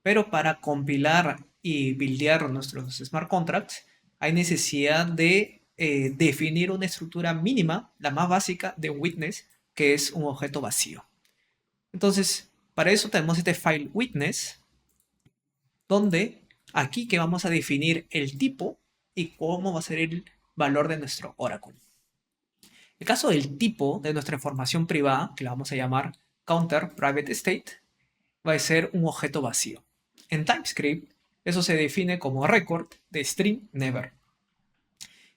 Pero para compilar y buildear nuestros smart contracts, hay necesidad de definir una estructura mínima, la más básica de un witness, que es un objeto vacío. Entonces, para eso tenemos este file witness, donde aquí que vamos a definir el tipo y cómo va a ser el valor de nuestro Oracle. El caso del tipo de nuestra información privada, que la vamos a llamar counter private state, va a ser un objeto vacío. En TypeScript, eso se define como record de string never.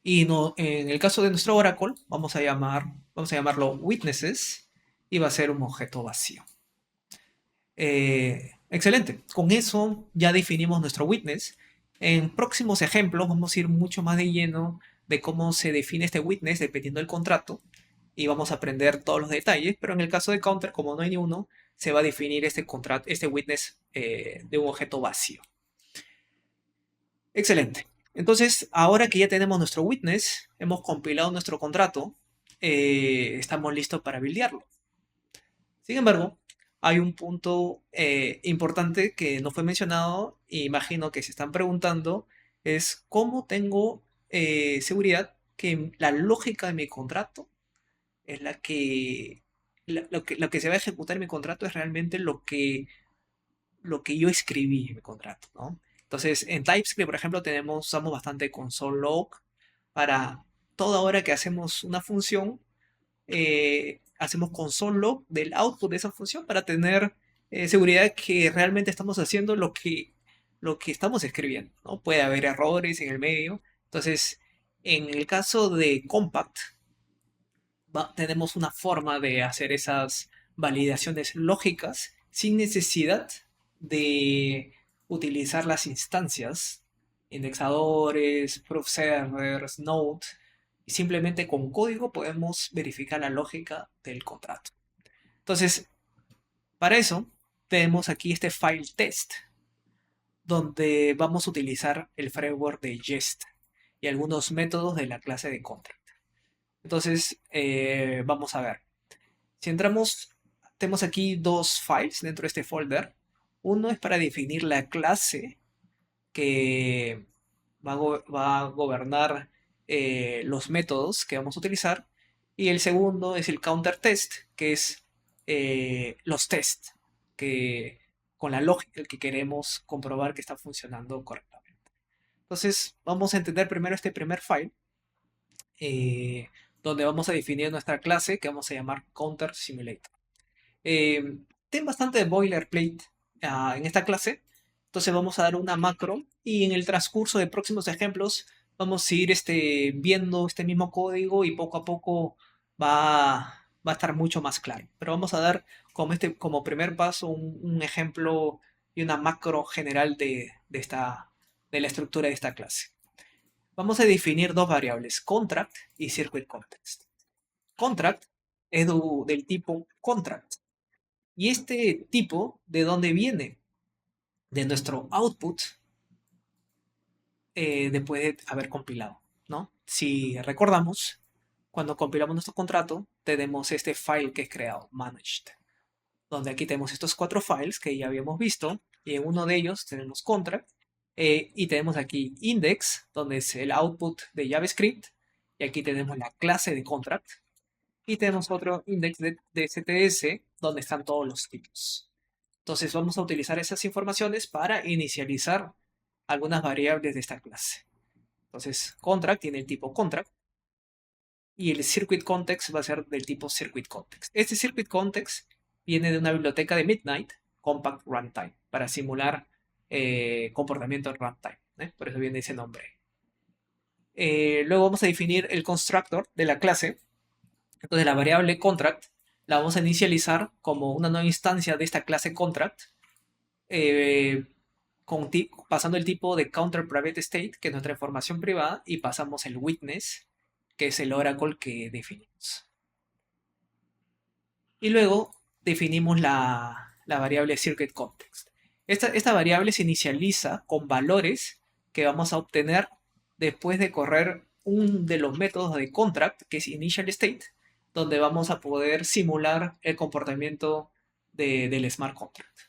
Y no, en el caso de nuestro Oracle, vamos a llamarlo witnesses y va a ser un objeto vacío. Excelente. Con eso ya definimos nuestro witness. En próximos ejemplos vamos a ir mucho más de lleno de cómo se define este witness dependiendo del contrato y vamos a aprender todos los detalles, pero en el caso de counter, como no hay ni uno, se va a definir este witness de un objeto vacío. Excelente. Entonces, ahora que ya tenemos nuestro witness, hemos compilado nuestro contrato, estamos listos para buildearlo. Sin embargo, hay un punto importante que no fue mencionado, e imagino que se están preguntando, es cómo tengo seguridad que la lógica de mi contrato es la que, lo que se va a ejecutar en mi contrato es realmente lo que yo escribí en mi contrato, ¿no? Entonces, en TypeScript, por ejemplo, usamos bastante console log para toda hora que hacemos una función, hacemos console log del output de esa función para tener seguridad que realmente estamos haciendo lo que estamos escribiendo, ¿no? Puede haber errores en el medio. Entonces, en el caso de Compact, tenemos una forma de hacer esas validaciones lógicas sin necesidad de utilizar las instancias, indexadores, proof servers, node, y simplemente con código podemos verificar la lógica del contrato. Entonces, para eso tenemos aquí este file test, donde vamos a utilizar el framework de Jest y algunos métodos de la clase de contract. Entonces, vamos a ver. Si entramos, tenemos aquí dos files dentro de este folder. Uno es para definir la clase que va a gobernar los métodos que vamos a utilizar. Y el segundo es el counter test, que es los tests que, con la lógica que queremos comprobar que está funcionando correctamente. Entonces, vamos a entender primero este primer file, eh, donde vamos a definir nuestra clase que vamos a llamar counter simulator. Tiene bastante boilerplate en esta clase. Entonces vamos a dar una macro y en el transcurso de próximos ejemplos vamos a ir viendo este mismo código y poco a poco va a estar mucho más claro. Pero vamos a dar como primer paso un ejemplo y una macro general de la estructura de esta clase. Vamos a definir dos variables, contract y circuit context. Contract es del tipo contract. Y este tipo, ¿de dónde viene? De nuestro output después de haber compilado, ¿no? Si recordamos, cuando compilamos nuestro contrato, tenemos este file que es creado, managed, donde aquí tenemos estos cuatro files que ya habíamos visto, y en uno de ellos tenemos contract, y tenemos aquí index, donde es el output de JavaScript, y aquí tenemos la clase de contract, y tenemos otro index de CTS, donde están todos los tipos. Entonces vamos a utilizar esas informaciones para inicializar algunas variables de esta clase. Entonces, contract tiene el tipo contract y el circuit context va a ser del tipo circuit context. Este circuit context viene de una biblioteca de Midnight, Compact Runtime, para simular comportamiento en runtime. Por eso viene ese nombre. Luego vamos a definir el constructor de la clase. Entonces la variable contract la vamos a inicializar como una nueva instancia de esta clase contract, eh, pasando el tipo de counter private state, que es nuestra información privada, y pasamos el witness, que es el oracle que definimos. Y luego definimos la variable circuit context. Esta variable se inicializa con valores que vamos a obtener después de correr un de los métodos de contract, que es initial state, donde vamos a poder simular el comportamiento del smart contract.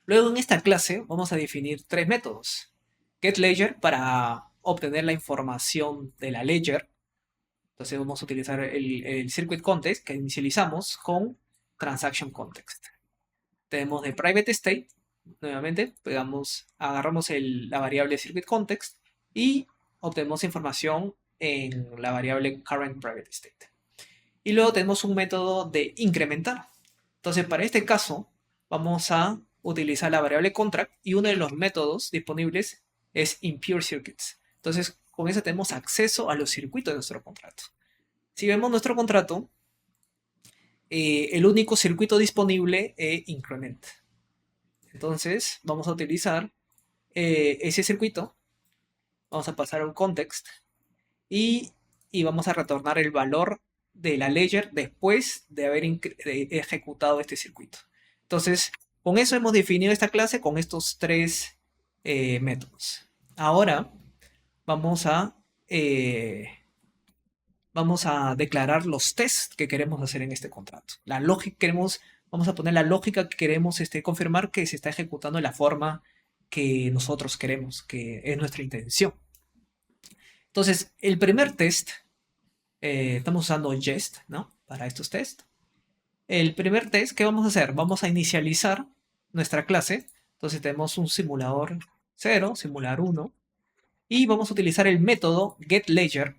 Luego en esta clase vamos a definir tres métodos. GetLedger para obtener la información de la ledger. Entonces vamos a utilizar el circuit context que inicializamos con transaction context. Tenemos de private state, nuevamente, agarramos la variable circuit context y obtenemos información en la variable current private state. Y luego tenemos un método de incrementar. Entonces para este caso vamos a utilizar la variable contract y uno de los métodos disponibles es impure circuits. Entonces con eso tenemos acceso a los circuitos de nuestro contrato. Si vemos nuestro contrato, el único circuito disponible es increment. Entonces vamos a utilizar ese circuito, vamos a pasar a un context y vamos a retornar el valor de la ledger después de haber ejecutado este circuito. Entonces, con eso hemos definido esta clase con estos tres métodos. Ahora eh, vamos a declarar los tests que queremos hacer en este contrato. La lógica, queremos vamos a poner la lógica que queremos confirmar que se está ejecutando de la forma que nosotros queremos, que es nuestra intención. Entonces, el primer test, estamos usando Jest, ¿no? Para estos tests. El primer test, ¿qué vamos a hacer? Vamos a inicializar nuestra clase. Entonces tenemos un simulador 0, simulador 1, y vamos a utilizar el método getLayer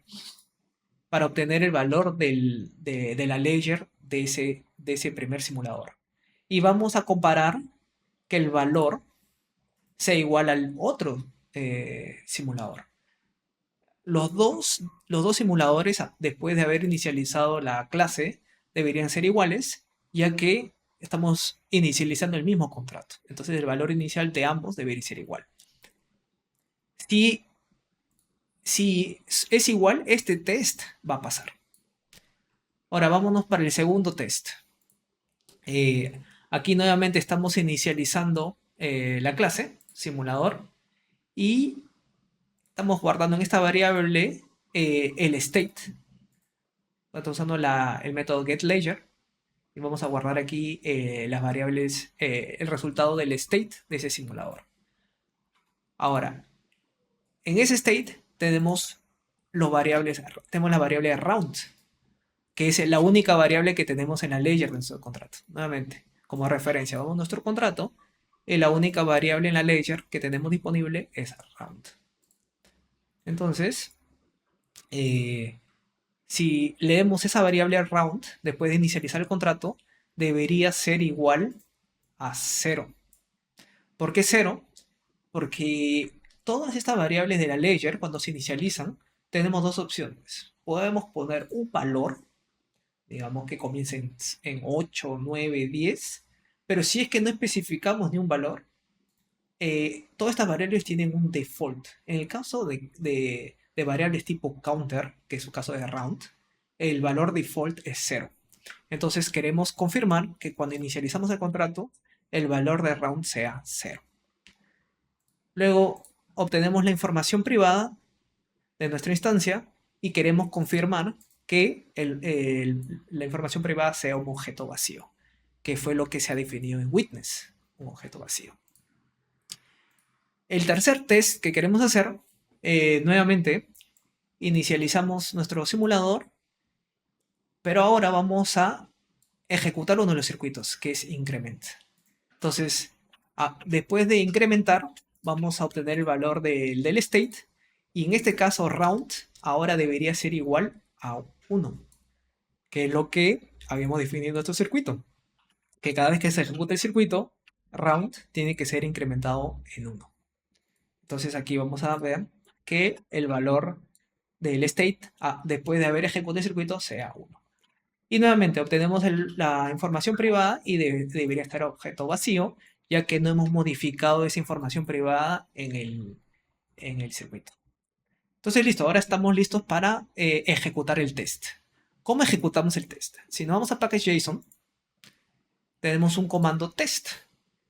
para obtener el valor de la layer de ese primer simulador. Y vamos a comparar que el valor sea igual al otro simulador. Los dos simuladores, después de haber inicializado la clase, deberían ser iguales, ya que estamos inicializando el mismo contrato. Entonces el valor inicial de ambos debería ser igual. Si, si es igual, este test va a pasar. Ahora vámonos para el segundo test. Aquí nuevamente estamos inicializando la clase, simulador, y estamos guardando en esta variable el state. Estamos usando el método getLayer y vamos a guardar aquí las variables, el resultado del state de ese simulador. Ahora, en ese state tenemos la variable round, que es la única variable que tenemos en la layer de nuestro contrato. Nuevamente, como referencia, vamos a nuestro contrato y la única variable en la layer que tenemos disponible es round. Entonces, si leemos esa variable round después de inicializar el contrato, debería ser igual a 0. ¿Por qué 0? Porque todas estas variables de la layer, cuando se inicializan, tenemos dos opciones. Podemos poner un valor, digamos que comience en 8, 9, 10, pero si es que no especificamos ni un valor, todas estas variables tienen un default. En el caso de variables tipo counter, que es su caso de round, el valor default es 0. Entonces queremos confirmar que cuando inicializamos el contrato, el valor de round sea 0. Luego obtenemos la información privada de nuestra instancia y queremos confirmar que la información privada sea un objeto vacío, que fue lo que se ha definido en Witness, un objeto vacío. El tercer test que queremos hacer, nuevamente, inicializamos nuestro simulador, pero ahora vamos a ejecutar uno de los circuitos, que es increment. Entonces, después de incrementar, vamos a obtener el valor del state, y en este caso round ahora debería ser igual a 1, que es lo que habíamos definido en nuestro circuito, que cada vez que se ejecuta el circuito, round tiene que ser incrementado en 1. Entonces aquí vamos a ver que el valor del state después de haber ejecutado el circuito sea 1. Y nuevamente obtenemos la información privada y debería estar objeto vacío, ya que no hemos modificado esa información privada en el circuito. Entonces listo, ahora estamos listos para ejecutar el test. ¿Cómo ejecutamos el test? Si nos vamos a package.json, tenemos un comando test.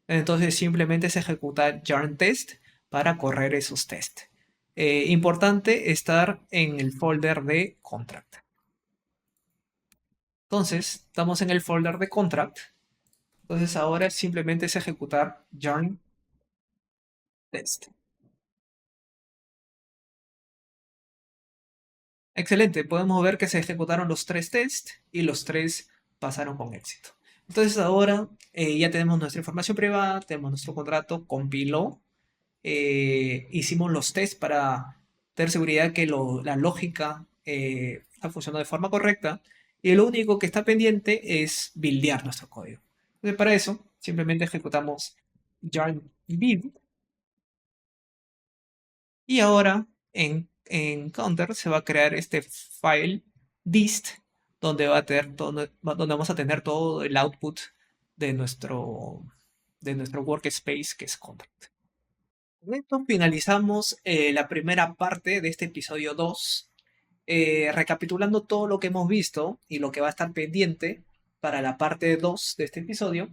Entonces simplemente se ejecuta yarn test para correr esos tests. Importante estar en el folder de contract. Entonces, estamos en el folder de contract. Entonces ahora simplemente es ejecutar yarn test. Excelente, podemos ver que se ejecutaron los 3 tests y los 3 pasaron con éxito. Entonces ahora ya tenemos nuestra información privada, tenemos nuestro contrato, compiló, hicimos los tests para tener seguridad que la lógica está funcionando de forma correcta, y lo único que está pendiente es buildear nuestro código. Entonces para eso simplemente ejecutamos yarn build, y ahora en counter se va a crear este file dist donde donde vamos a tener todo el output de nuestro workspace, que es contract. Con esto finalizamos la primera parte de este episodio 2, recapitulando todo lo que hemos visto y lo que va a estar pendiente para la parte 2 de este episodio.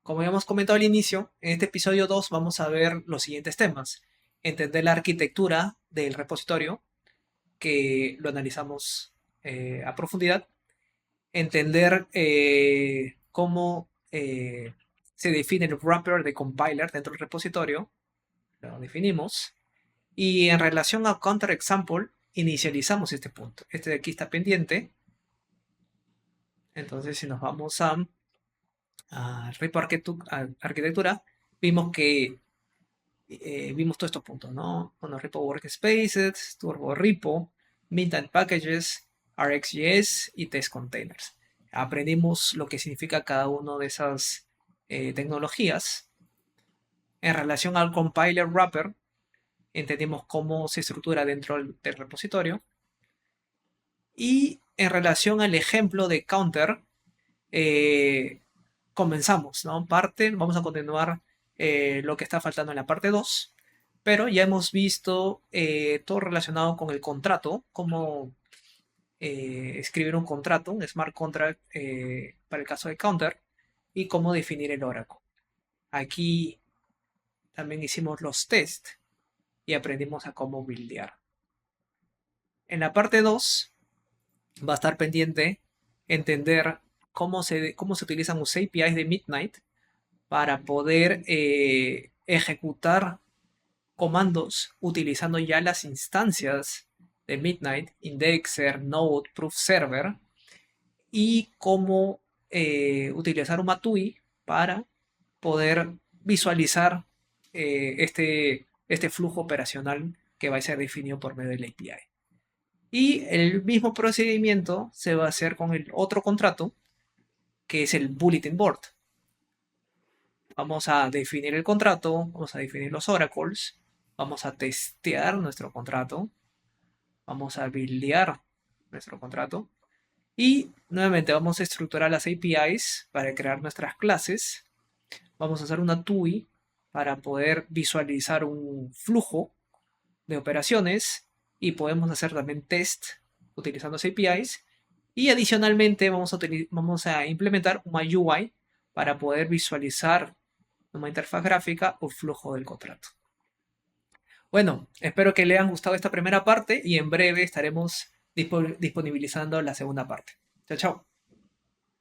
Como habíamos comentado al inicio, en este episodio 2 vamos a ver los siguientes temas: entender la arquitectura del repositorio, que lo analizamos a profundidad, entender cómo se define el wrapper de compiler dentro del repositorio, lo definimos, y en relación a counterExample, inicializamos este punto. Este de aquí está pendiente, entonces si nos vamos a repo arquitectura, vimos que vimos todos estos puntos, ¿no? Bueno, repo workspaces, turbo repo, midnight packages, RxJS y test containers. Aprendimos lo que significa cada una de esas tecnologías. En relación al compiler wrapper, entendimos cómo se estructura dentro del repositorio. Y en relación al ejemplo de counter, comenzamos, ¿no? Vamos a continuar lo que está faltando en la parte 2, pero ya hemos visto todo relacionado con el contrato, cómo escribir un contrato, un smart contract para el caso de counter, y cómo definir el Oracle. Aquí también hicimos los test y aprendimos a cómo buildear. En la parte 2 va a estar pendiente entender cómo se utilizan los APIs de Midnight para poder ejecutar comandos utilizando ya las instancias de Midnight, Indexer, Node, Proof Server, y cómo utilizar un MATUI para poder visualizar este flujo operacional que va a ser definido por medio del API. Y el mismo procedimiento se va a hacer con el otro contrato, que es el Bulletin Board. Vamos a definir el contrato, vamos a definir los oracles, vamos a testear nuestro contrato, vamos a buildear nuestro contrato y nuevamente vamos a estructurar las APIs para crear nuestras clases. Vamos a hacer una TUI para poder visualizar un flujo de operaciones y podemos hacer también test utilizando las APIs. Y adicionalmente vamos a implementar una UI para poder visualizar una interfaz gráfica o flujo del contrato. Bueno, espero que le hayan gustado esta primera parte y en breve estaremos disponibilizando la segunda parte. Chao, chao.